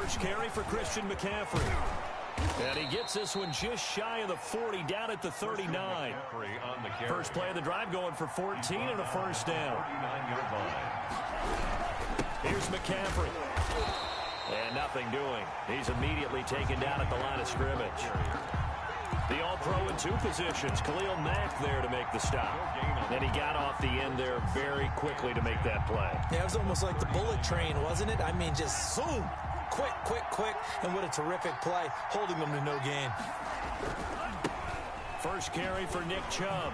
First carry for Christian McCaffrey. And he gets this one just shy of the 40, down at the 39. First play of the drive going for 14 and a first down. Here's McCaffrey. And nothing doing. He's immediately taken down at the line of scrimmage. The All-Pro in two positions. Khalil Mack there to make the stop. And he got off the end there very quickly to make that play. Yeah, it was almost like the bullet train, wasn't it? I mean, just zoom. Quick, quick, quick. And what a terrific play, holding them to no gain. First carry for Nick Chubb.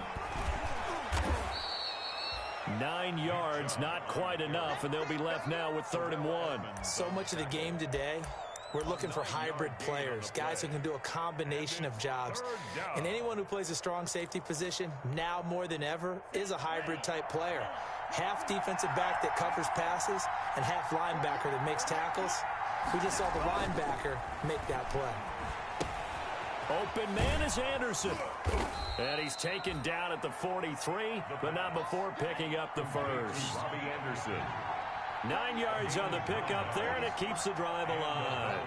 9 yards, not quite enough, and they'll be left now with 3rd and 1. So much of the game today, we're looking for hybrid players, guys who can do a combination of jobs. And anyone who plays a strong safety position, now more than ever, is a hybrid-type player. Half defensive back that covers passes and half linebacker that makes tackles. We just saw the linebacker make that play. Open man is Anderson. And he's taken down at the 43, but not before picking up the first. 9 yards on the pickup there, and it keeps the drive alive.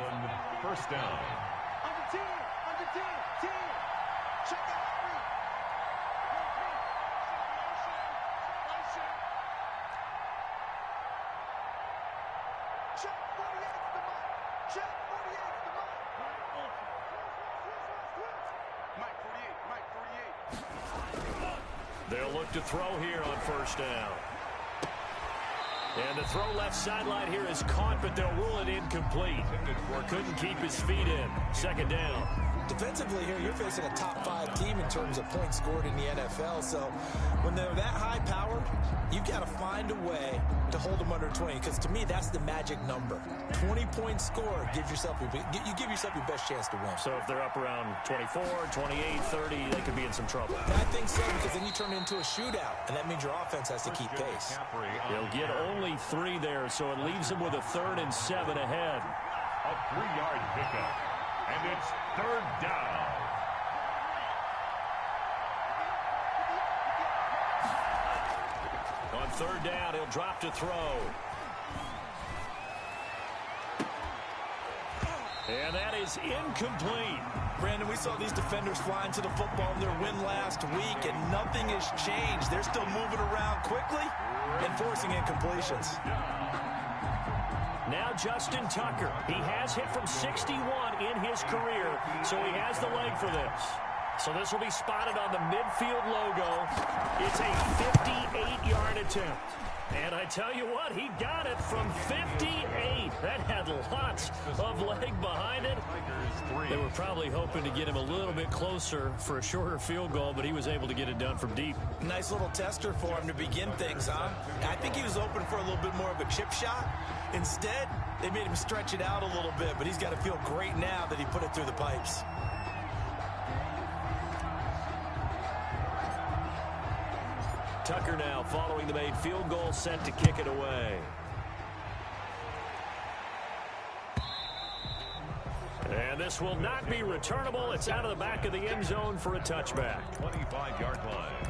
First down. They'll look to throw here on first down. And the throw left sideline here is caught, but they'll rule it incomplete. Or couldn't keep his feet in. Second down. Defensively here, you're facing a top-5 team in terms of points scored in the NFL. So when they're that high-powered, you've got to find a way to hold them under 20. Because to me, that's the magic number. 20-point score gives yourself you give yourself your best chance to win. So if they're up around 24, 28, 30, they could be in some trouble. I think so, because then you turn it into a shootout, and that means your offense has to keep pace. They'll get only 3 there, so it leaves them with a 3rd and 7 ahead. A 3-yard pickup, and it's 3rd down. On 3rd down, he'll drop to throw. And that is incomplete. Brandon, we saw these defenders flying to the football in their win last week, and nothing has changed. They're still moving around quickly and forcing incompletions. Now Justin Tucker. He has hit from 61 in his career, so he has the leg for this. So this will be spotted on the midfield logo. It's a 58-yard attempt. And I tell you what, he got it from 58. That had lots of leg behind it. They were probably hoping to get him a little bit closer for a shorter field goal, but he was able to get it done from deep. Nice little tester for him to begin things, huh? I think he was open for a little bit more of a chip shot. Instead, they made him stretch it out a little bit, but he's got to feel great now that he put it through the pipes. Tucker now following the made field goal, set to kick it away. And this will not be returnable. It's out of the back of the end zone for a touchback. 25-yard line.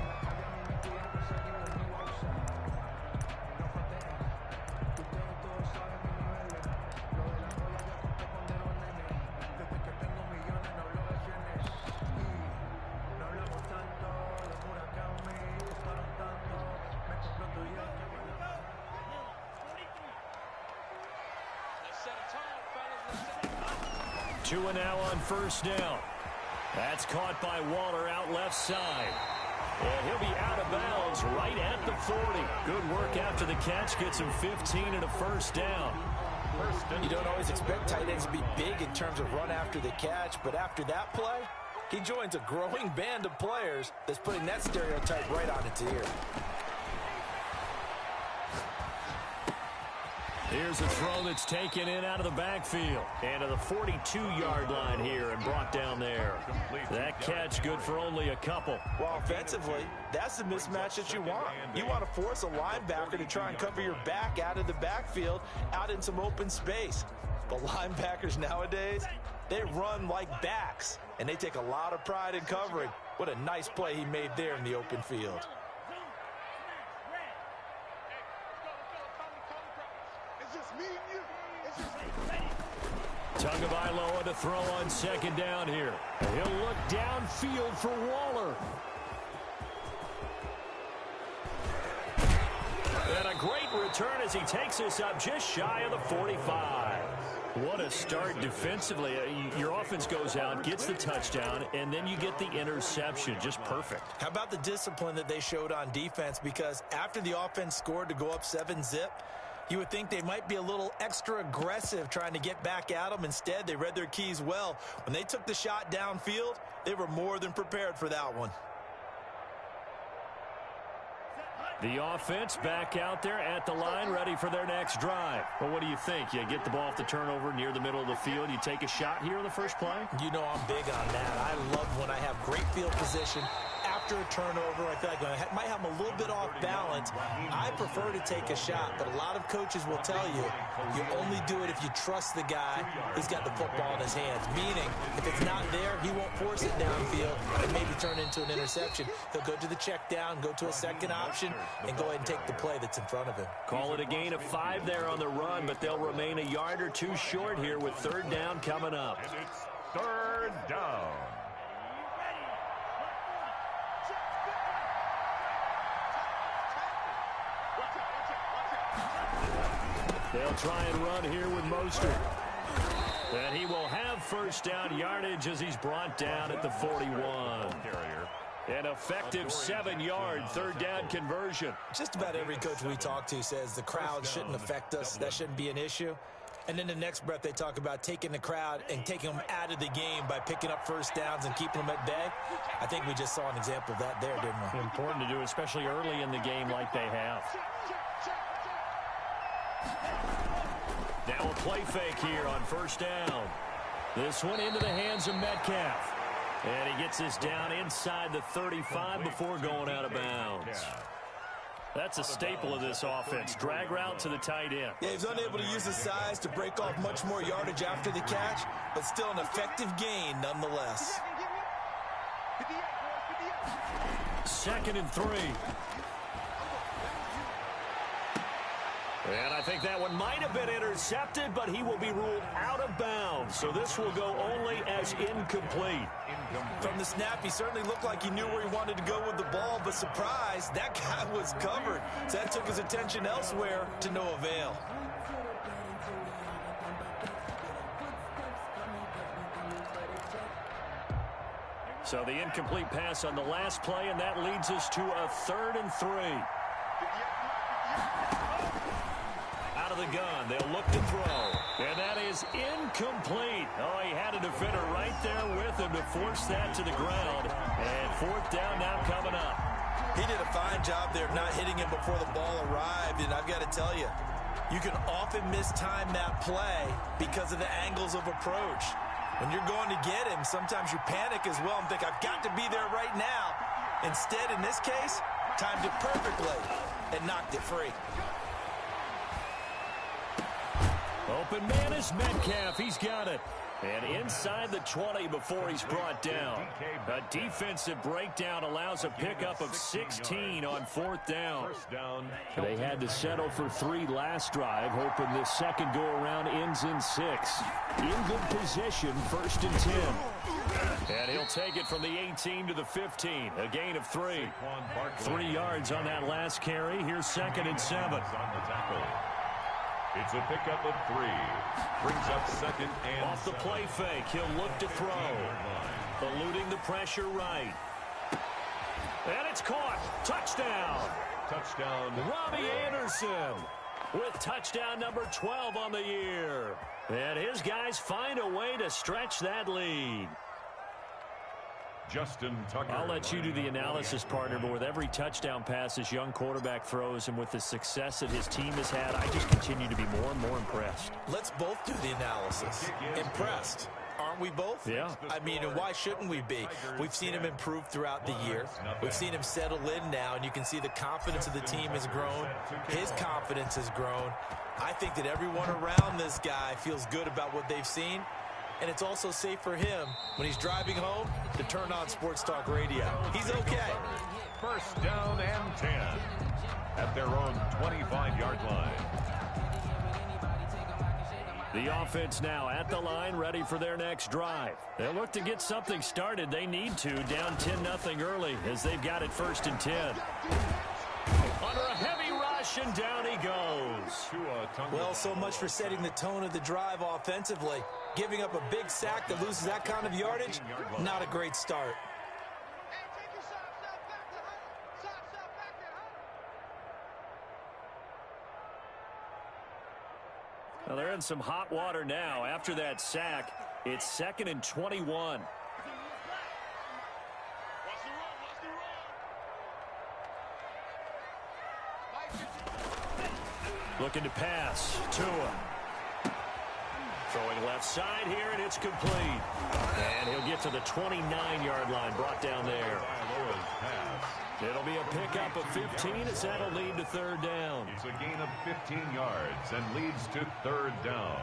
Two and now on first down. That's caught by Waller out left side. And he'll be out of bounds right at the 40. Good work after the catch. Gets him 15 and a first down. You don't always expect tight ends to be big in terms of run after the catch, but after that play, he joins a growing band of players that's putting that stereotype right on its ear. Here's a throw that's taken in out of the backfield. And to the 42-yard line here and brought down there. That catch good for only a couple. Well, offensively, that's the mismatch that you want. You want to force a linebacker to try and cover your back out of the backfield, out in some open space. But linebackers nowadays, they run like backs, and they take a lot of pride in covering. What a nice play he made there in the open field. Tagovailoa to throw on second down here. He'll look downfield for Waller. And a great return as he takes us up just shy of the 45. What a start defensively. Your offense goes out, gets the touchdown, and then you get the interception. Just perfect. How about the discipline that they showed on defense? Because after the offense scored to go up 7-zip, you would think they might be a little extra aggressive trying to get back at them. Instead, they read their keys well. When they took the shot downfield, they were more than prepared for that one. The offense back out there at the line, ready for their next drive. Well, what do you think? You get the ball off the turnover near the middle of the field. You take a shot here in the first play? You know I'm big on that. I love when I have great field position. After a turnover, I feel like I might have them a little bit off balance. I prefer to take a shot, but a lot of coaches will tell you, you only do it if you trust the guy who's got the football in his hands. Meaning, if it's not there, he won't force it downfield and maybe turn into an interception. He'll go to the check down, go to a second option, and go ahead and take the play that's in front of him. Call it a gain of 5 there on the run, but they'll remain a yard or two short here with third down coming up. And it's third down. They'll try and run here with Mostert. And he will have first down yardage as he's brought down at the 41. An effective 7-yard third down conversion. Just about every coach we talk to says the crowd shouldn't affect us. That shouldn't be an issue. And then the next breath they talk about taking the crowd and taking them out of the game by picking up first downs and keeping them at bay. I think we just saw an example of that there, didn't we? Important to do, especially early in the game like they have. Now a play fake here on first down. This one into the hands of Metcalf. And he gets this down inside the 35 before going out of bounds. That's a staple of this offense. Drag route to the tight end. Yeah, he's unable to use his size to break off much more yardage after the catch, but still an effective gain nonetheless. 2nd and 3. And I think that one might have been intercepted, but he will be ruled out of bounds. So this will go only as incomplete. From the snap, he certainly looked like he knew where he wanted to go with the ball, but surprise, that guy was covered. So that took his attention elsewhere to no avail. So the incomplete pass on the last play, and that leads us to a 3rd and 3. Out of the gun, they'll look to throw. And that is incomplete. Oh, he had a defender right there with him to force that to the ground. And 4th down now coming up. He did a fine job there of not hitting him before the ball arrived. And I've got to tell you, you can often mistime that play because of the angles of approach. When you're going to get him, sometimes you panic as well and think, I've got to be there right now. Instead, in this case, timed it perfectly and knocked it free. Open man is Metcalf. He's got it. And inside the 20 before he's brought down. A defensive breakdown allows a pickup of 16 on 4th down. They had to settle for 3 last drive, hoping the second go-around ends in 6. In good position, 1st and 10. And he'll take it from the 18 to the 15. A gain of 3. 3 yards on that last carry. Here's 2nd and 7. It's a pickup of 3. Brings up 2nd and off the play fake. He'll look to throw. Eluding the pressure right. And it's caught. Touchdown. Touchdown. Robbie Anderson with touchdown number 12 on the year. And his guys find a way to stretch that lead. Justin Tucker. I'll let you do the analysis, partner, but with every touchdown pass this young quarterback throws and with the success that his team has had, I just continue to be more and more impressed. Let's both do the analysis. Impressed. Aren't we both? Yeah. I mean, and why shouldn't we be? We've seen him improve throughout the year. We've seen him settle in now, and you can see the confidence of the team has grown. His confidence has grown. I think that everyone around this guy feels good about what they've seen. And it's also safe for him when he's driving home to turn on Sports Talk Radio. He's okay. 1st down and 10 at their own 25-yard line. The offense now at the line, ready for their next drive. They'll look to get something started. They need to, down 10-0 early, as they've got it 1st and 10. Under a heavy rush, and down he goes. Well, so much for setting the tone of the drive offensively. Giving up a big sack that loses that kind of yardage, not a great start. Well, they're in some hot water now. After that sack, it's 2nd and 21. Looking to pass. Tua. Throwing left side here, and it's complete. And he'll get to the 29-yard line, brought down there. It'll be a pickup of 15 as that'll lead to 3rd down. It's a gain of 15 yards and leads to 3rd down.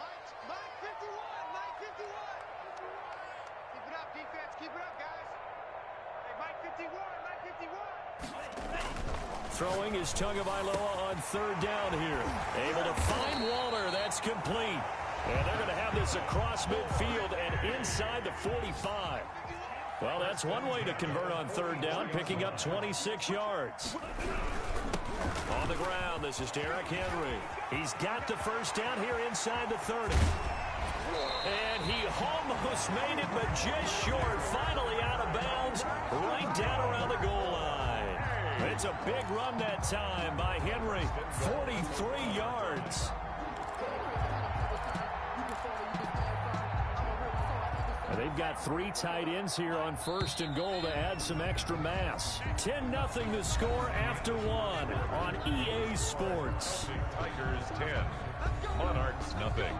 Mike 51, Mike 51. Keep it up, defense. Keep it up, guys. Hey, Mike 51, Mike 51. Throwing is Tagovailoa on 3rd down here. Able to find Waller. That's complete. And they're going to have this across midfield and inside the 45. Well, that's one way to convert on 3rd down, picking up 26 yards. On the ground, this is Derrick Henry. He's got the 1st down here inside the 30. And he almost made it, but just short. Finally out of bounds, right down around the goal line. It's a big run that time by Henry, 43 yards. They've got 3 tight ends here on 1st and goal to add some extra mass. 10-0 the score after 1 on EA Sports. Tigers 10, Monarchs nothing.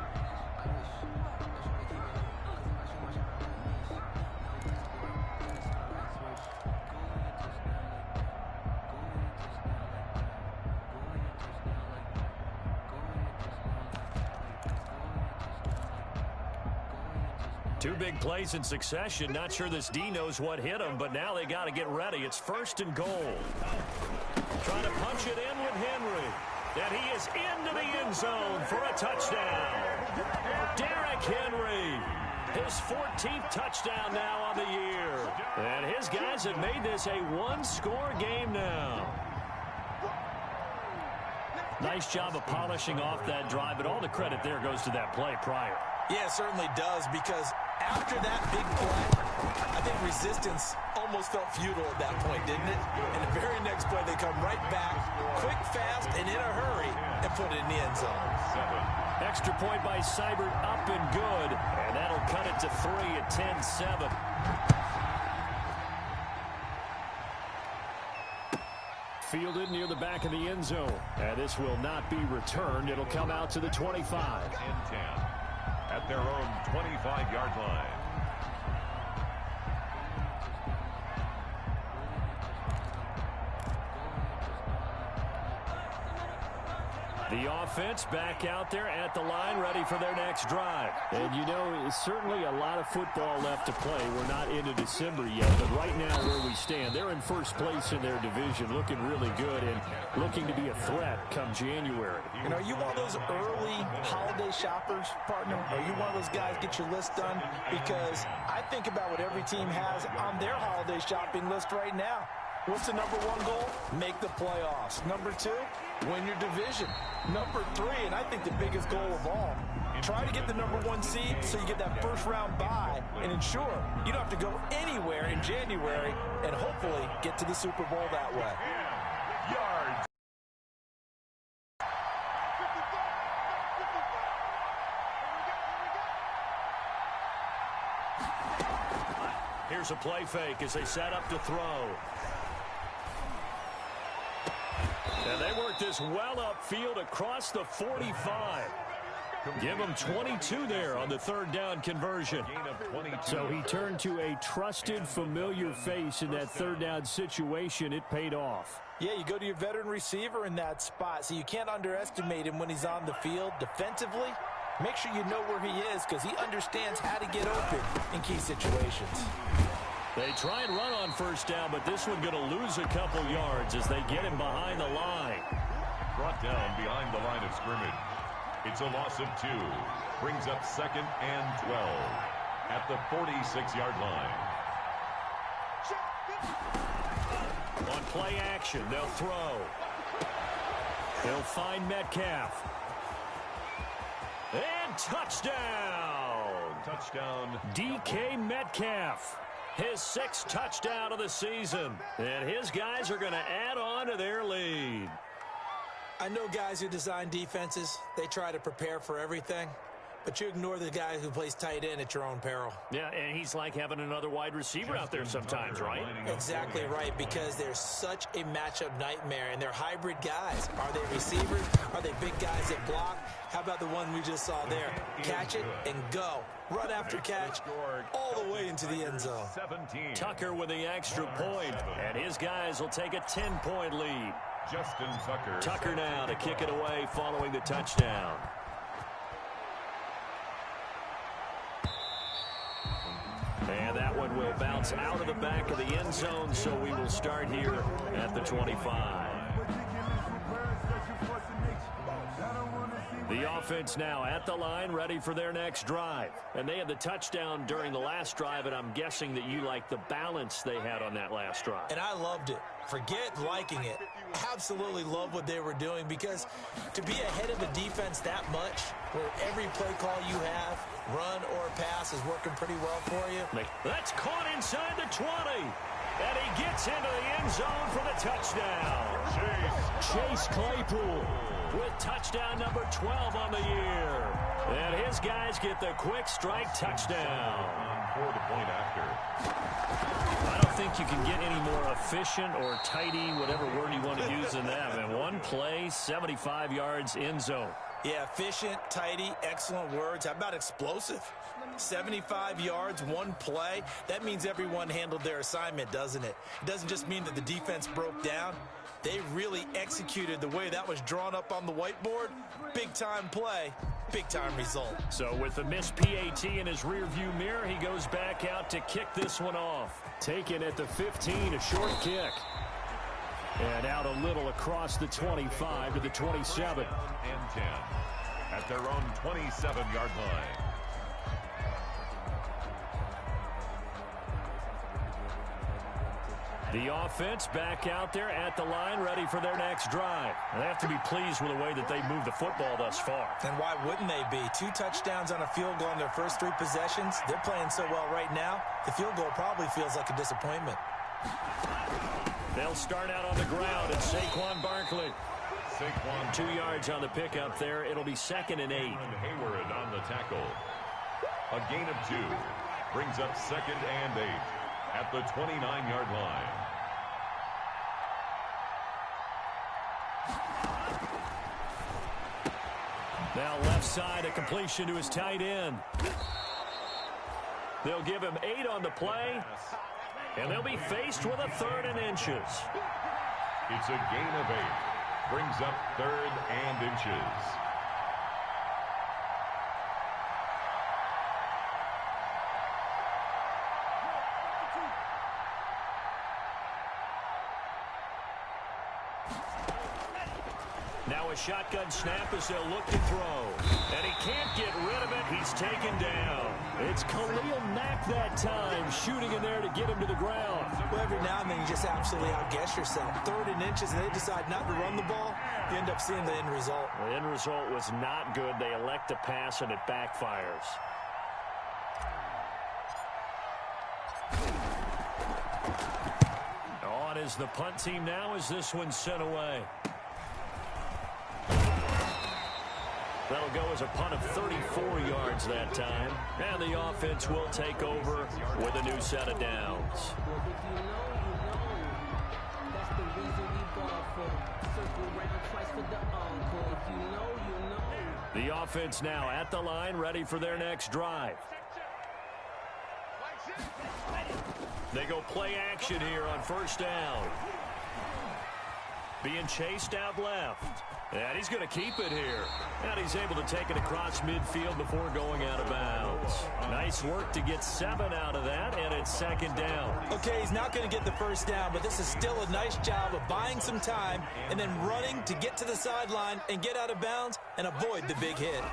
Two big plays in succession. Not sure this D knows what hit him, but now they got to get ready. It's 1st and goal. Trying to punch it in with Henry. And he is into the end zone for a touchdown. Derrick Henry, his 14th touchdown now on the year. And his guys have made this a 1-score game now. Nice job of polishing off that drive, but all the credit there goes to that play prior. Yeah, it certainly does, because after that big play, I think resistance almost felt futile at that point, didn't it? And the very next play, they come right back, quick, fast, and in a hurry, and put it in the end zone. Extra point by Seibert, up and good, and that'll cut it to 3 at 10-7. Fielded near the back of the end zone, and this will not be returned. It'll come out to the 25. 10-10 at their own 25-yard line. The offense back out there at the line, ready for their next drive. And, you know, it's certainly a lot of football left to play. We're not into December yet, but right now where we stand, they're in 1st place in their division, looking really good and looking to be a threat come January. And are you one of those early holiday shoppers, partner? Are you one of those guys get your list done? Because I think about what every team has on their holiday shopping list right now. What's the number 1 goal? Make the playoffs. Number 2, win your division. Number 3, and I think the biggest goal of all, try to get the number 1 seed so you get that 1st round bye and ensure you don't have to go anywhere in January and hopefully get to the Super Bowl that way. Yards. Here's a play fake as they set up to throw. And they work this well upfield across the 45. Give him 22 there on the 3rd down conversion. So he turned to a trusted, familiar face in that 3rd down situation. It paid off. Yeah, you go to your veteran receiver in that spot, so you can't underestimate him when he's on the field defensively. Make sure you know where he is because he understands how to get open in key situations. They try and run on 1st down, but this one going to lose a couple yards as they get him behind the line. brought down behind the line of scrimmage. It's a loss of 2. Brings up 2nd and 12 at the 46-yard line. On play action, they'll throw. They'll find Metcalf. And touchdown! Touchdown. DK Metcalf. His 6th touchdown of the season. And his guys are going to add on to their lead. I know guys who design defenses, they try to prepare for everything, but you ignore the guy who plays tight end at your own peril. Yeah, and he's like having another wide receiver out there sometimes, right? Exactly right, because they're such a matchup nightmare, and they're hybrid guys. Are they receivers? Are they big guys that block? How about the one we just saw there? Catch it and go. Run after catch all the way into the end zone. Tucker with the extra point, and his guys will take a 10-point lead. Justin Tucker. Tucker now to kick it away following the touchdown. And that one will bounce out of the back of the end zone, so we will start here at the 25. The offense now at the line, ready for their next drive. And they had the touchdown during the last drive, and I'm guessing that you like the balance they had on that last drive. And I loved it. Forget liking it. Absolutely love what they were doing, because to be ahead of a defense that much, where every play call you have, run or pass, is working pretty well for you. That's caught inside the 20. And he gets into the end zone for the touchdown. Chase Claypool with touchdown number 12 on the year. And his guys get the quick strike touchdown. For the point after. I don't think you can get any more efficient or tidy, whatever word you want to use in that. And one play, 75 yards, end zone. Yeah, efficient, tidy, excellent words. How about explosive? 75 yards, one play. That means everyone handled their assignment, doesn't it? It doesn't just mean that the defense broke down. They really executed the way that was drawn up on the whiteboard. Big-time play, big-time result. So with the missed PAT in his rearview mirror, he goes back out to kick this one off. Taken at the 15, a short kick. And out a little across the 25 to the 27. And 10 at their own 27-yard line. The offense back out there at the line, ready for their next drive. They have to be pleased with the way that they moved the football thus far. And why wouldn't they be? 2 touchdowns on a field goal in their first 3 possessions. They're playing so well right now, the field goal probably feels like a disappointment. They'll start out on the ground, and Saquon Barkley. 2 yards on the pickup there. It'll be 2nd and 8. Hayward on the tackle. A gain of 2. Brings up 2nd and 8 at the 29-yard line. Now left side, a completion to his tight end. They'll give him 8 on the play, and they'll be faced with a 3rd and inches. It's a gain of 8. Brings up 3rd and inches. Now a shotgun snap as they'll look to throw. And he can't get rid of it. He's taken down. It's Khalil Mack that time, shooting in there to get him to the ground. Well, every now and then you just absolutely outguess yourself. 3rd and inches, and they decide not to run the ball. You end up seeing the end result. The end result was not good. They elect to pass, and it backfires. On is the punt team now as this one's sent away. That'll go as a punt of 34 yards that time. And the offense will take over with a new set of downs. The offense now at the line, ready for their next drive. They go play action here on 1st down. being chased out left. And he's going to keep it here. And he's able to take it across midfield before going out of bounds. Nice work to get 7 out of that, and it's second down. Okay, he's not going to get the first down, but this is still a nice job of buying some time and then running to get to the sideline and get out of bounds and avoid the big hit.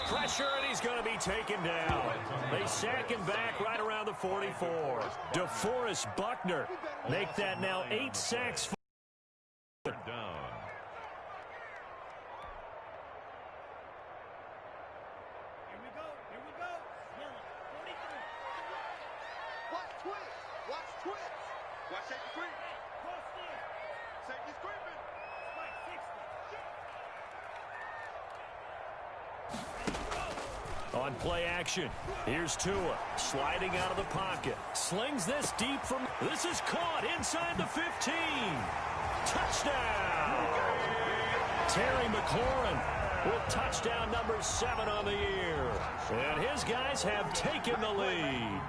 Pressure, and he's going to be taken down. They sack him back right around the 44. DeForest Buckner make that now 8 sacks. Down. Here we go. Smell it. 43. Watch twist. Watch safety creep. Safety creeping. Spike 60. On play action, here's Tua, sliding out of the pocket. Slings this deep from... This is caught inside the 15. Touchdown! Terry McLaurin with touchdown number 7 on the year. And his guys have taken the lead.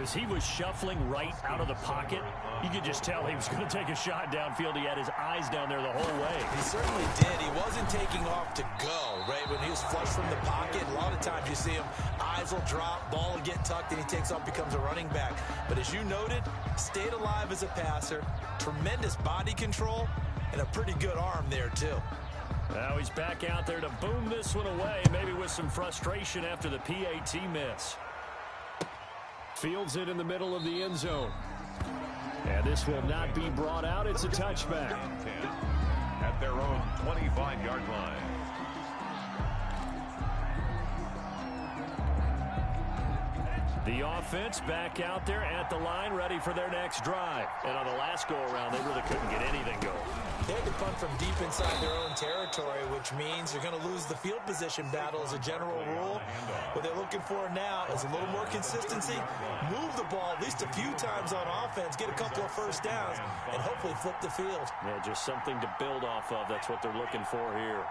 As he was shuffling right out of the pocket, you could just tell he was going to take a shot downfield. He had his eyes down there the whole way. He certainly did. He wasn't taking off to go, right? When he was flush from the pocket, a lot of times you see him, eyes will drop, ball will get tucked, and he takes off, becomes a running back. But as you noted, stayed alive as a passer, tremendous body control, and a pretty good arm there, too. Now he's back out there to boom this one away, maybe with some frustration after the PAT miss. Fields it in the middle of the end zone. And this will not be brought out. It's a touchback. At their own 25-yard line. The offense back out there at the line, ready for their next drive. And on the last go-around, they really couldn't get anything going. They had to punt from deep inside their own territory, which means you're going to lose the field position battle as a general rule. What they're looking for now is a little more consistency, move the ball at least a few times on offense, get a couple of first downs, and hopefully flip the field. Yeah, just something to build off of. That's what they're looking for here.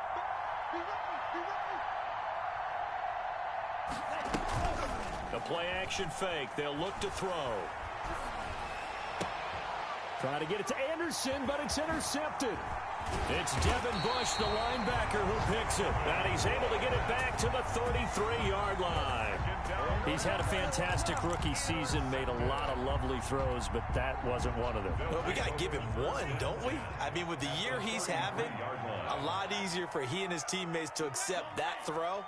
The play-action fake. They'll look to throw. Trying to get it to Anderson, but it's intercepted. It's Devin Bush, the linebacker, who picks it. And he's able to get it back to the 33-yard line. He's had a fantastic rookie season, made a lot of lovely throws, but that wasn't one of them. Well, we got to give him one, don't we? I mean, with the year he's having, a lot easier for he and his teammates to accept that throw,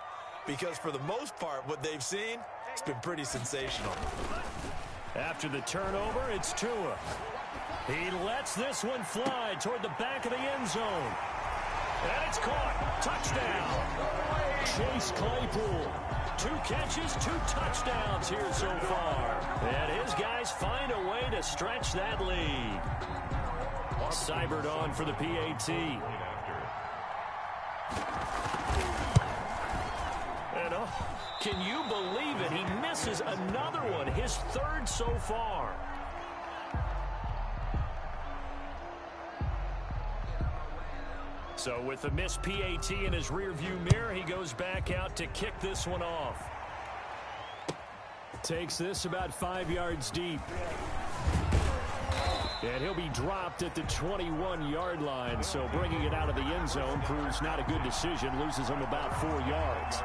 because for the most part, what they've seen, it's been pretty sensational. After the turnover, it's Tua. He lets this one fly toward the back of the end zone. And it's caught. Touchdown. Chase Claypool. 2 catches, 2 touchdowns here so far. And his guys find a way to stretch that lead. Cybert on for the PAT. And can you believe it? He misses another one, his 3rd so far. So with the missed PAT in his rearview mirror, he goes back out to kick this one off. Takes this about 5 yards deep. And he'll be dropped at the 21-yard line. So bringing it out of the end zone proves not a good decision. Loses him about 4 yards.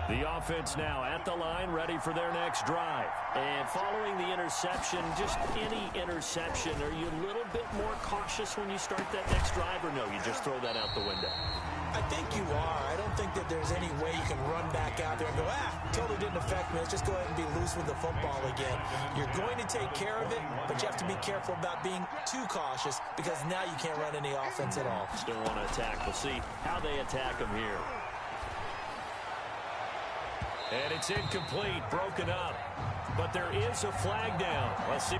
The offense now at the line, ready for their next drive. And following the interception, just any interception, are you a little bit more cautious when you start that next drive, or no, you just throw that out the window? I think you are. I don't think that there's any way you can run back out there and go, totally didn't affect me. Let's just go ahead and be loose with the football again. You're going to take care of it, but you have to be careful about being too cautious, because now you can't run any offense at all. Still want to attack. We'll see how they attack him here. And it's incomplete, broken up. But there is a flag down. Let's see.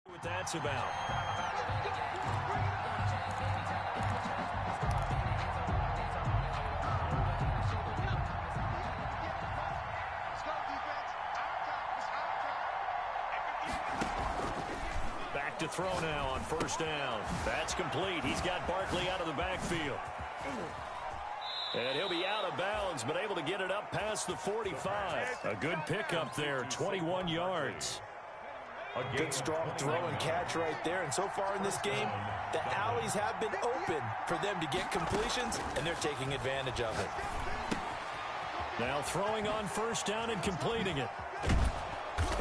What that's about. to throw now on first down. That's complete. He's got Barkley out of the backfield. And he'll be out of bounds, but able to get it up past the 45. A good pickup there, 21 yards. A good, strong throw and catch right there. And so far in this game, the alleys have been open for them to get completions, and they're taking advantage of it. Now throwing on first down and completing it.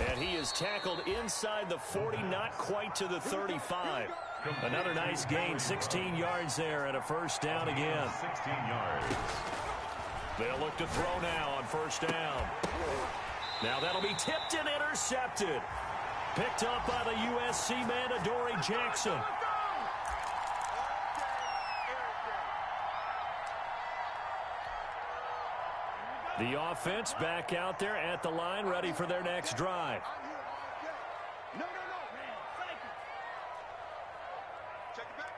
And he is tackled inside the 40, not quite to the 35. Another nice gain, 16 yards there and a first down again. 16 yards. They'll look to throw now on first down. Now that'll be tipped and intercepted. Picked up by the USC man, Adoree Jackson. The offense back out there at the line, ready for their next drive. No. Check it back.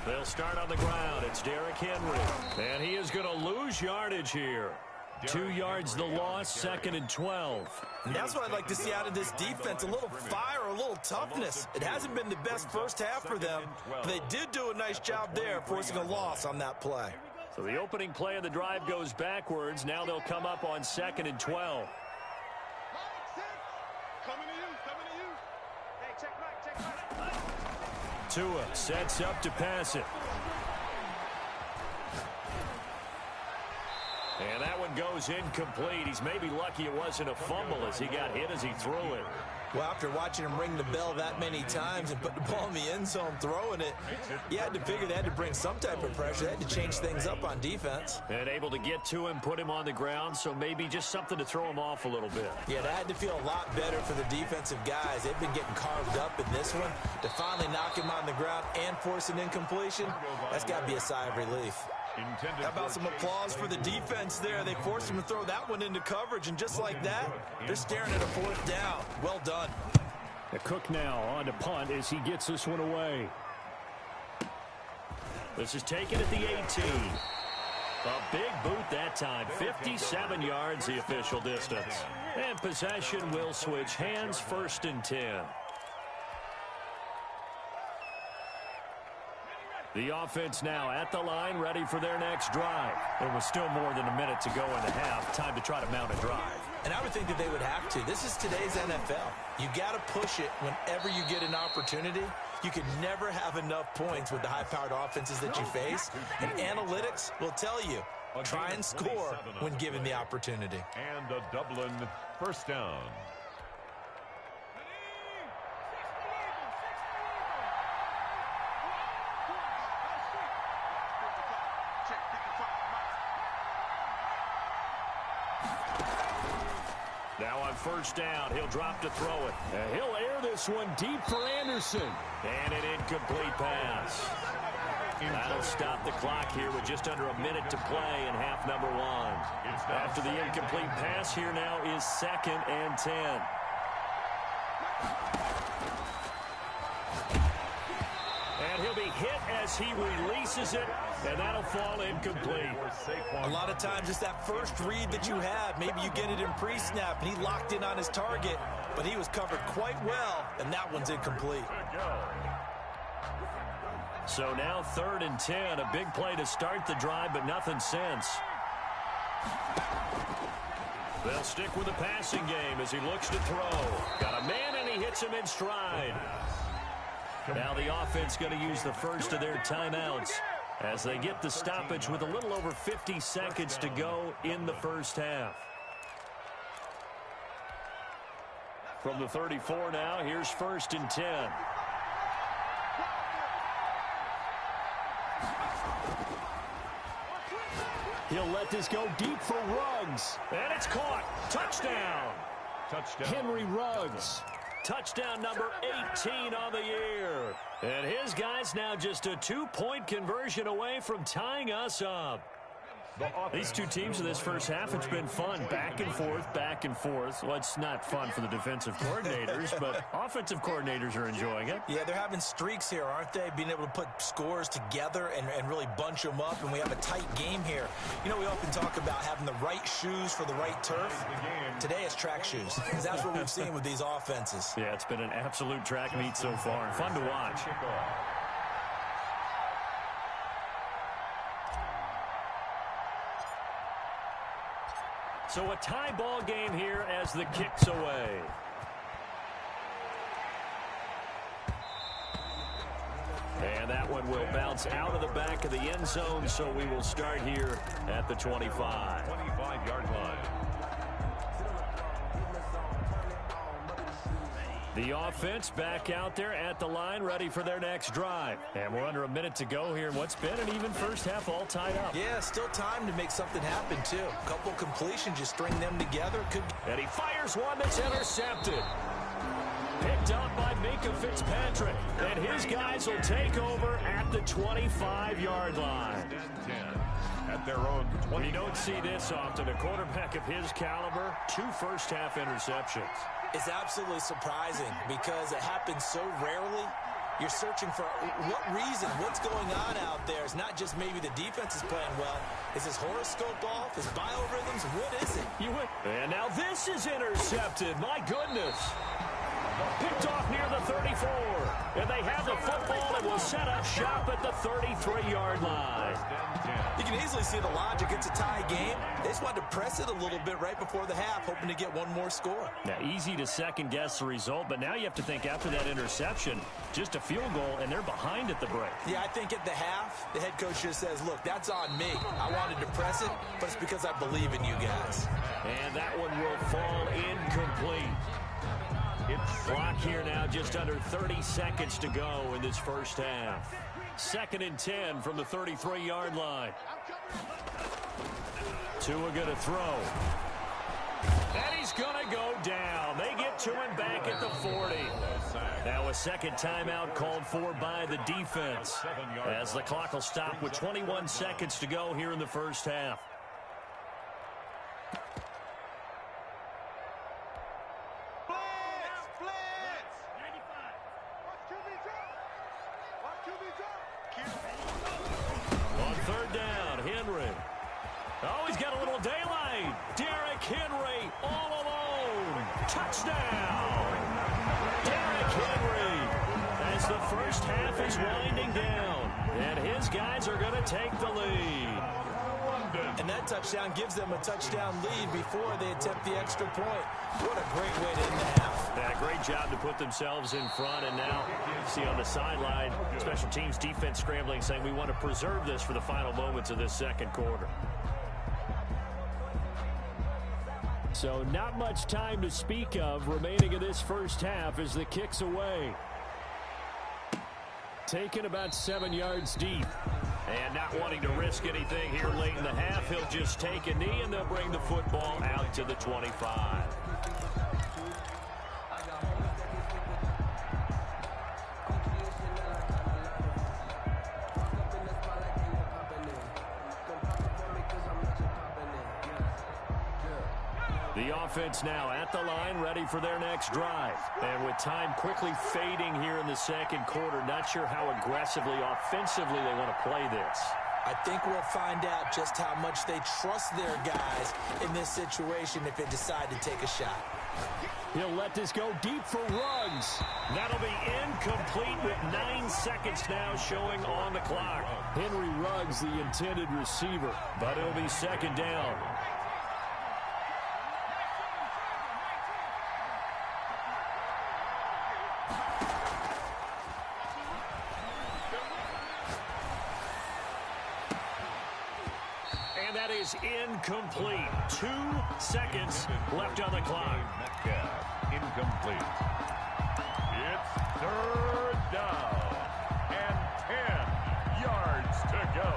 They'll start on the ground. It's Derrick Henry. And he is going to lose yardage here. 2 yards the loss, 2nd and 12. And that's what I'd like to see out of this defense, a little fire, a little toughness. It hasn't been the best first half for them, but they did do a nice job there, forcing a loss on that play. So the opening play of the drive goes backwards. Now they'll come up on 2nd and 12. Coming to you. Hey, check right. Tua sets up to pass it. And that one goes incomplete. He's maybe lucky it wasn't a fumble as he got hit as he threw it. Well, after watching him ring the bell that many times and put the ball in the end zone throwing it, you had to figure they had to bring some type of pressure. They had to change things up on defense. And able to get to him, put him on the ground, so maybe just something to throw him off a little bit. Yeah, that had to feel a lot better for the defensive guys. They've been getting carved up in this one. To finally knock him on the ground and force an incompletion, that's got to be a sigh of relief. How about some applause for the defense there? They forced him to throw that one into coverage, and just like that, they're staring at a fourth down. Well done. The Cook now on to punt as he gets this one away. This is taken at the 18. A big boot that time. 57 yards the official distance. And possession will switch hands, 1st and 10. The offense now at the line, ready for their next drive. There was still more than a minute to go in the half. Time to try to mount a drive. And I would think that they would have to. This is today's NFL. You got to push it whenever you get an opportunity. You can never have enough points with the high-powered offenses that you face. And analytics will tell you, try and score when given the opportunity. And a Dublin first down. Now on first down, he'll drop to throw it. And he'll air this one deep for Anderson. And an incomplete pass. That'll stop the clock here with just under a minute to play in half number 1. After the incomplete pass, here now is 2nd and 10. And he'll be hit as he releases it, and that'll fall incomplete. A lot of times it's that first read that you have. Maybe you get it in pre-snap, and he locked in on his target, but he was covered quite well, and that one's incomplete. So now 3rd and 10, a big play to start the drive, but nothing since. They'll stick with the passing game as he looks to throw. Got a man, and he hits him in stride. Now the offense going to use the first of their timeouts as they get the stoppage with a little over 50 seconds to go in the first half. From the 34 now, here's 1st and 10. He'll let this go deep for Ruggs. And it's caught. Touchdown. Henry Ruggs. Touchdown number 18 on the year. And his guys now just a 2-point conversion away from tying us up. These two teams in this first half, it's been fun. Back and forth, back and forth. Well, it's not fun for the defensive coordinators, but offensive coordinators are enjoying it. Yeah, they're having streaks here, aren't they? Being able to put scores together and really bunch them up, and we have a tight game here. You know, we often talk about having the right shoes for the right turf. Today it's track shoes. That's what we've seen with these offenses. Yeah, it's been an absolute track meet so far, and fun to watch. So a tie ball game here as the kick's away. And that one will bounce out of the back of the end zone, so we will start here at the 25. 25-yard line. The offense back out there at the line, ready for their next drive. And we're under a minute to go here in what's been an even first half, all tied up. Yeah, still time to make something happen, too. A couple completions, just string them together. And he fires one that's intercepted. Picked up by Minka Fitzpatrick. And his guys will take over at the 25-yard line. 10 at their own 20. We don't see this often. A quarterback of his caliber, 2 first-half interceptions. It's absolutely surprising because it happens so rarely. You're searching for what reason, what's going on out there. It's not just maybe the defense is playing well. Is his horoscope off? His biorhythms? What is it? And now this is intercepted. My goodness. Picked off near the 34. And they have the football and will set up shop at the 33-yard line. You can easily see the logic. It's a tie game. They just wanted to press it a little bit right before the half, hoping to get one more score. Now, easy to second-guess the result, but now you have to think after that interception, just a field goal, and they're behind at the break. Yeah, I think at the half, the head coach just says, look, that's on me. I wanted to press it, but it's because I believe in you guys. And that one will fall incomplete. Clock here now, just under 30 seconds to go in this first half. 2nd and 10 from the 33-yard line. Tua going to throw. And he's going to go down. They get to him back at the 40. Now a second timeout called for by the defense, as the clock will stop with 21 seconds to go here in the first half. On 3rd down, Henry. Oh, he's got a little daylight. Derrick Henry all alone. Touchdown. Derrick Henry, as the first half is winding down. And his guys are going to take the lead. And that touchdown gives them a touchdown lead before they attempt the extra point. What a great way to end the half. Yeah, great job to put themselves in front. And now, see on the sideline, special teams defense scrambling, saying we want to preserve this for the final moments of this second quarter. So not much time to speak of remaining in this first half as the kick's away. Taken about 7 yards deep. And not wanting to risk anything here late in the half, he'll just take a knee and they'll bring the football out to the 25. The offense now at the line, ready for their next drive. And with time quickly fading here in the second quarter, not sure how aggressively, offensively they want to play this. I think we'll find out just how much they trust their guys in this situation if they decide to take a shot. He'll let this go deep for Ruggs. That'll be incomplete with 9 seconds now showing on the clock. Henry Ruggs, the intended receiver, but it'll be 2nd down. And that is incomplete. 2 seconds left on the clock. Metcalf, incomplete. It's 3rd down and 10 yards to go.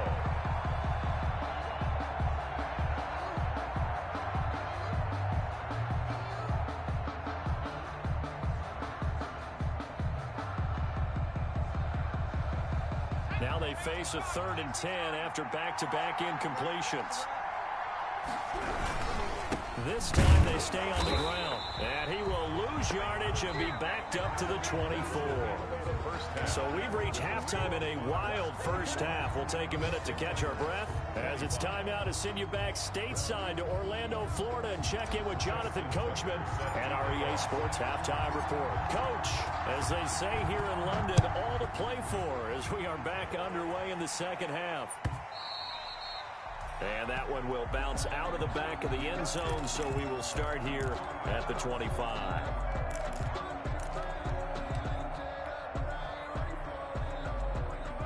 Now they face a 3rd and 10 after back-to-back incompletions. This time they stay on the ground. And he will lose yardage and be backed up to the 24. So we've reached halftime in a wild first half. We'll take a minute to catch our breath as it's time now to send you back stateside to Orlando, Florida, and check in with Jonathan Coachman and our EA Sports Halftime Report. Coach, as they say here in London, all to play for as we are back underway in the second half. And that one will bounce out of the back of the end zone, so we will start here at the 25.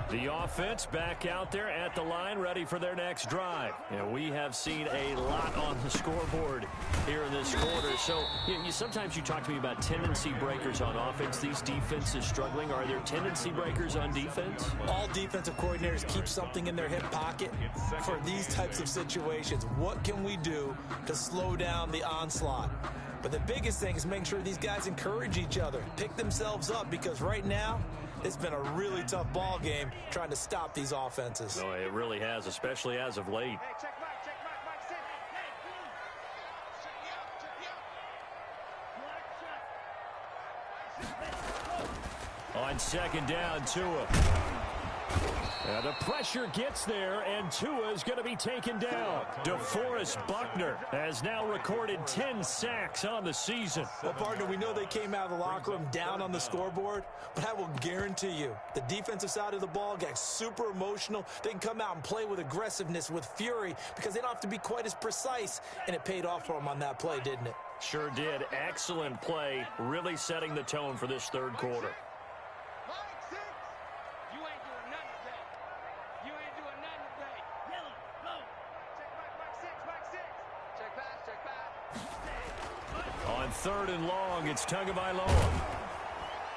The offense back out there at the line, ready for their next drive. And we have seen a lot on the scoreboard here in this quarter. So sometimes you talk to me about tendency breakers on offense. These defenses struggling. Are there tendency breakers on defense? All defensive coordinators keep something in their hip pocket for these types of situations. What can we do to slow down the onslaught? But the biggest thing is making sure these guys encourage each other, pick themselves up, because right now, it's been a really tough ball game trying to stop these offenses. No, it really has, especially as of late. Hey, check Mike, sit. Hey, On second down, Tua. The pressure gets there, and Tua is going to be taken down. DeForest Buckner has now recorded 10 sacks on the season. Well, partner, we know they came out of the locker room down on the scoreboard, but I will guarantee you the defensive side of the ball got super emotional. They can come out and play with aggressiveness, with fury, because they don't have to be quite as precise, and it paid off for them on that play, didn't it? Sure did. Excellent play, really setting the tone for this third quarter. On third and long, it's Tagovailoa.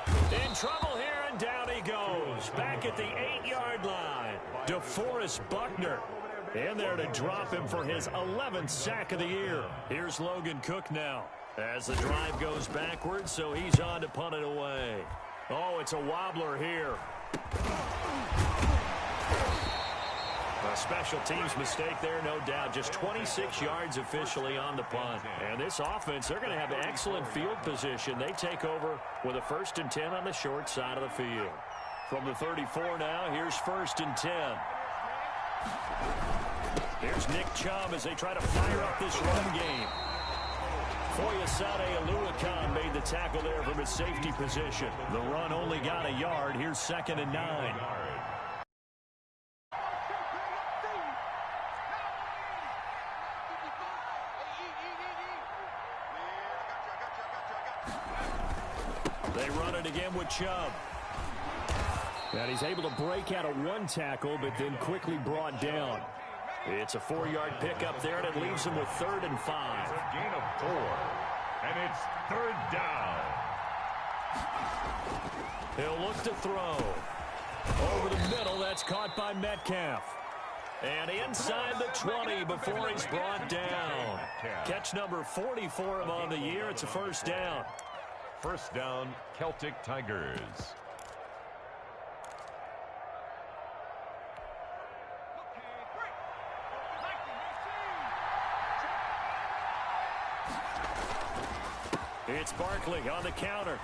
In trouble here, and down he goes. Back at the 8-yard line. DeForest Buckner in there to drop him for his 11th sack of the year. Here's Logan Cook now as the drive goes backwards, so he's on to punt it away. Oh, it's a wobbler here. A special teams mistake there, no doubt. Just 26 yards officially on the punt. And this offense, they're going to have excellent field position. They take over with a 1st and 10 on the short side of the field. From the 34 now, here's 1st and 10. Here's Nick Chubb as they try to fire up this run game. Foyesade Aluakan made the tackle there from his safety position. The run only got a yard. Here's 2nd and 9. They run it again with Chubb. And he's able to break out of one tackle, but then quickly brought down. It's a 4-yard pickup there, and it leaves him with 3rd and 5. A gain of 4, and it's 3rd down. He'll look to throw. Over the middle, that's caught by Metcalf. And inside the 20 before he's brought down. Catch number 40 for him on the year. It's a 1st down. 1st down, Celtic Tigers. It's Barkley on the counter.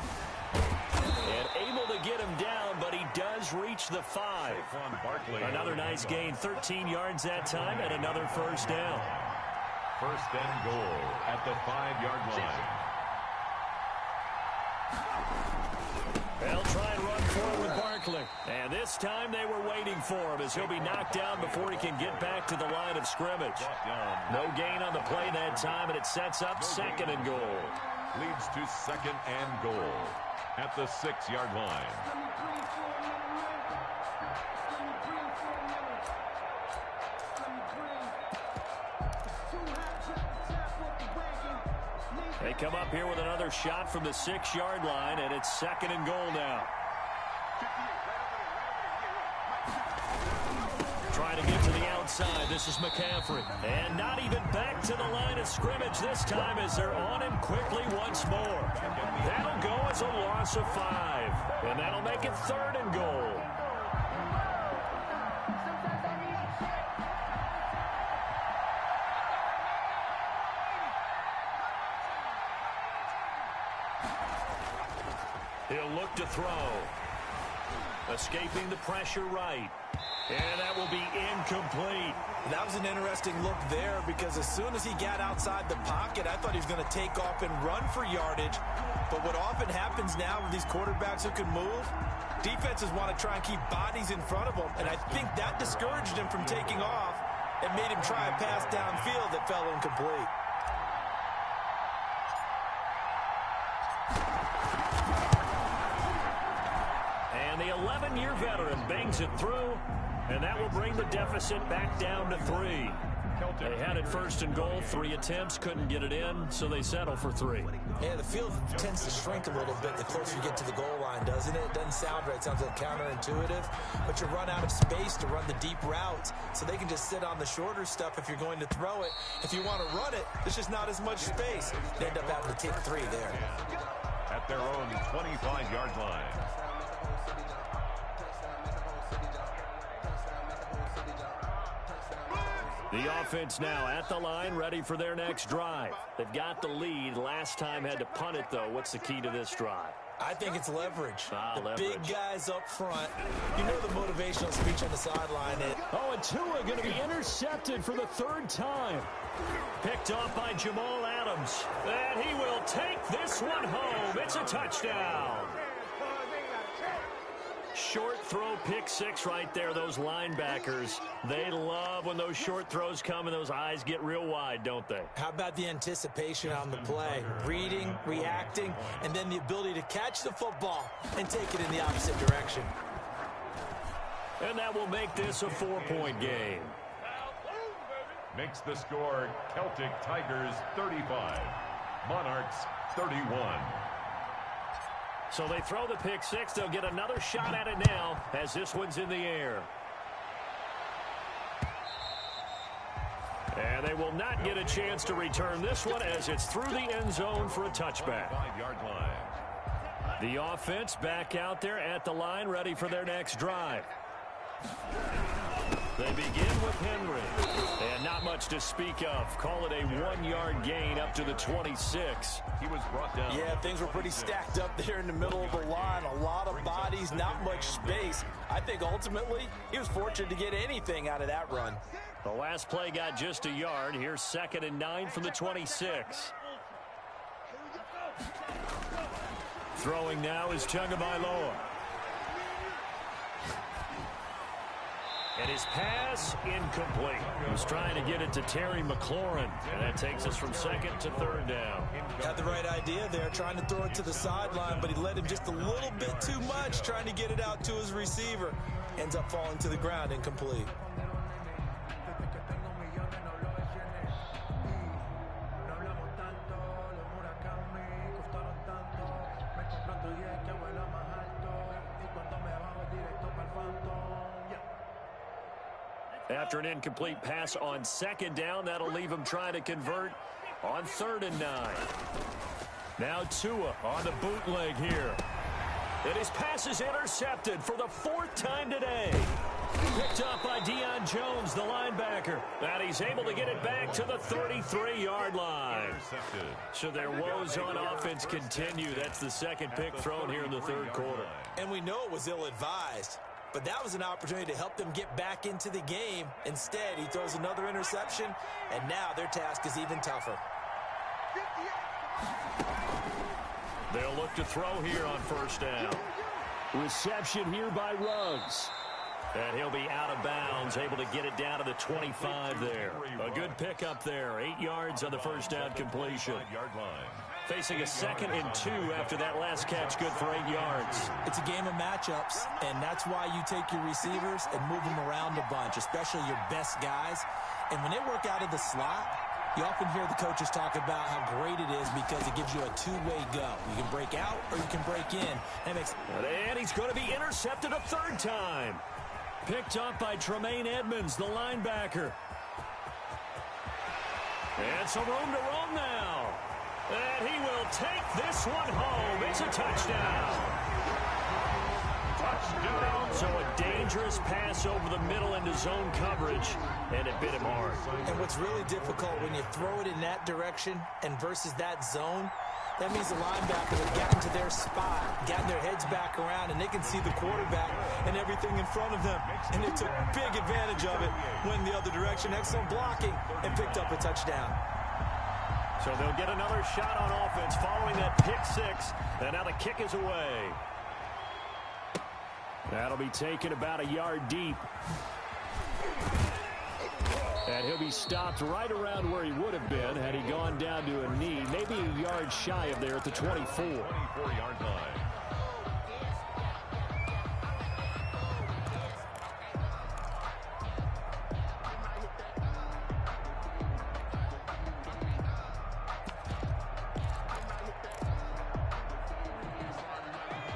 And able to get him down, but he does reach the 5. Another nice gain, 13 yards that time, and another 1st down. 1st and goal at the 5-yard line. They'll try and run forward with Barkley. And this time they were waiting for him as he'll be knocked down before he can get back to the line of scrimmage. No gain on the play that time, and it sets up 2nd and goal. Leads to 2nd and goal at the 6-yard line. They come up here with another shot from the 6-yard line, and it's 2nd and goal now. Trying to get to the outside. This is McCaffrey. And not even back to the line of scrimmage this time as they're on him quickly once more. That'll go as a loss of 5. And that'll make it 3rd and goal. He'll look to throw. Escaping the pressure right. And that will be incomplete. That was an interesting look there because as soon as he got outside the pocket, I thought he was going to take off and run for yardage. But what often happens now with these quarterbacks who can move, defenses want to try and keep bodies in front of them. And I think that discouraged him from taking off and made him try a pass downfield that fell incomplete. And the 11-year veteran bangs it through, and that will bring the deficit back down to 3. They had it first and goal, 3 attempts, couldn't get it in, so they settle for 3. Yeah, the field tends to shrink a little bit the closer you get to the goal line, doesn't it? It doesn't sound right. It sounds like counterintuitive, but you run out of space to run the deep routes, so they can just sit on the shorter stuff if you're going to throw it. If you want to run it, there's just not as much space. They end up having to take 3 there. At their own 25-yard line. The offense now at the line, ready for their next drive. They've got the lead. Last time had to punt it, though. What's the key to this drive? I think it's leverage. Leverage. Big guys up front. You know the motivational speech on the sideline. And Tua going to be intercepted for the 3rd time. Picked off by Jamal Adams. And he will take this one home. It's a touchdown. Short throw, pick 6 right there. Those linebackers, they love when those short throws come and those eyes get real wide, don't they? How about the anticipation on the play? Reading, reacting, and then the ability to catch the football and take it in the opposite direction. And that will make this a 4-point game. Makes the score Celtic Tigers 35, Monarchs 31. So they throw the pick 6. They'll get another shot at it now as this one's in the air. And they will not get a chance to return this one as it's through the end zone for a touchback. 5-yard line. The offense back out there at the line, ready for their next drive. They begin with Henry. And not much to speak of. Call it a 1-yard gain up to the 26. He was brought down. Yeah, things were pretty stacked up there in the middle of the line. A lot of bodies, not much space. I think ultimately he was fortunate to get anything out of that run. The last play got just a yard. Here's 2nd and 9 from the 26. Throwing now is Tagovailoa. And his pass, incomplete. He was trying to get it to Terry McLaurin. And that takes us from 2nd to 3rd down. Had the right idea there, trying to throw it to the sideline, but he let him just a little bit too much, trying to get it out to his receiver. Ends up falling to the ground, incomplete. After an incomplete pass on 2nd down, that'll leave him trying to convert on 3rd and 9. Now Tua on the bootleg here. And his pass is intercepted for the 4th time today. Picked up by Deion Jones, the linebacker. And he's able to get it back to the 33-yard line. So their woes on offense continue. That's the 2nd pick thrown here in the 3rd quarter. And we know it was ill-advised. But that was an opportunity to help them get back into the game. Instead, he throws another interception, and now their task is even tougher. They'll look to throw here on 1st down. Reception here by Ruggs. And he'll be out of bounds, able to get it down to the 25 there. A good pickup there. 8 yards on the 1st down completion. 5-yard line. Facing a 2nd and 2 after that last catch, good for 8 yards. It's a game of matchups, and that's why you take your receivers and move them around a bunch, especially your best guys. And when they work out of the slot, you often hear the coaches talk about how great it is because it gives you a two-way go. You can break out or you can break in. And he's going to be intercepted a 3rd time. Picked up by Tremaine Edmonds, the linebacker. And some room to roam now. And he will take this one home. It's a touchdown. Touchdown. So a dangerous pass over the middle into zone coverage, and it bit him hard. And what's really difficult when you throw it in that direction and versus that zone, That means the linebackers have gotten to their spot, gotten their heads back around, and they can see the quarterback and everything in front of them. And they took big advantage of it, went the other direction. Excellent blocking, and picked up a touchdown. So they'll get another shot on offense following that pick six. And now the kick is away. That'll be taken about a yard deep. And he'll be stopped right around where he would have been had he gone down to a knee, maybe a yard shy of there at the 24. 24-yard line.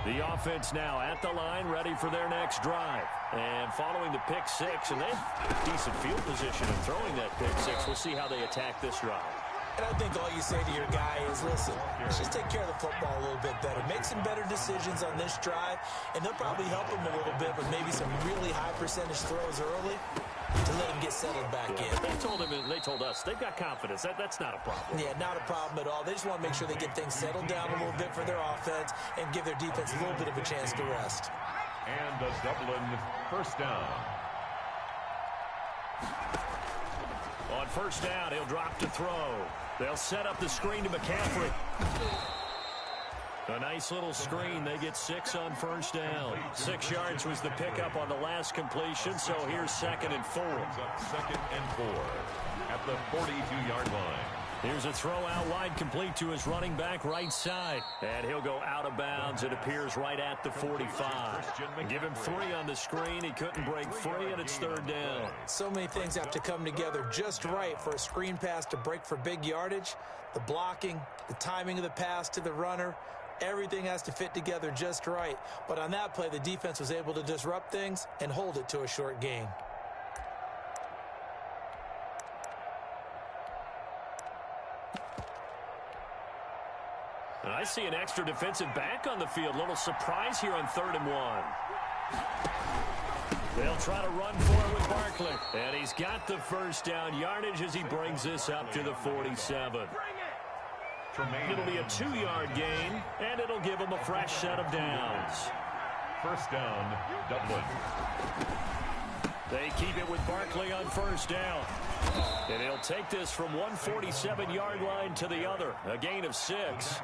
The offense now at the line, ready for their next drive. And following the pick six, and they have decent field position in throwing that pick six. We'll see how they attack this drive. And I think all you say to your guy is, listen, just take care of the football a little bit better. Make some better decisions on this drive, and they'll probably help him a little bit with maybe some really high percentage throws early to let him get settled back in. They told him, and they told us, they've got confidence. That's not a problem. Yeah, not a problem at all. They just want to make sure they get things settled down a little bit for their offense and give their defense a little bit of a chance to rest. And a Dublin first down. On first down, he'll drop to throw. They'll set up the screen to McCaffrey. A nice little screen. They get 6 on first down. 6 yards was the pickup on the last completion, so here's 2nd and 4. Second and 4 at the 42-yard line. Here's a throw out wide, complete to his running back right side. And he'll go out of bounds. It appears right at the 45. Give him 3 on the screen. He couldn't break free, and it's 3rd down. So many things have to come together just right for a screen pass to break for big yardage. The blocking, the timing of the pass to the runner, everything has to fit together just right. But on that play, the defense was able to disrupt things and hold it to a short gain. I see an extra defensive back on the field. Little surprise here on 3rd and 1. They'll try to run for it with Barkley. And he's got the first down yardage as he brings this up to the 47. It'll be a 2-yard gain, and it'll give him a fresh set of downs. First down, Dublin. They keep it with Barkley on first down. And he'll take this from 147-yard line to the other. A gain of 6.